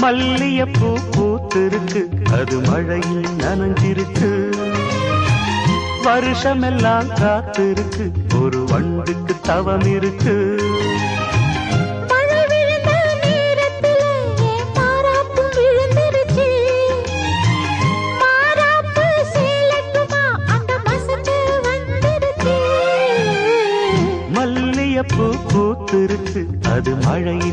மல்லியப்பூ பூத்திருக்கு, அது மழையில் நனைஞ்சிருக்கு. வருஷமெல்லாம் காத்திருக்கு, ஒரு வண்டுக்கு தவம் இருக்கு. மல்லியப்பூ பூத்திருக்கு, அது மழையில்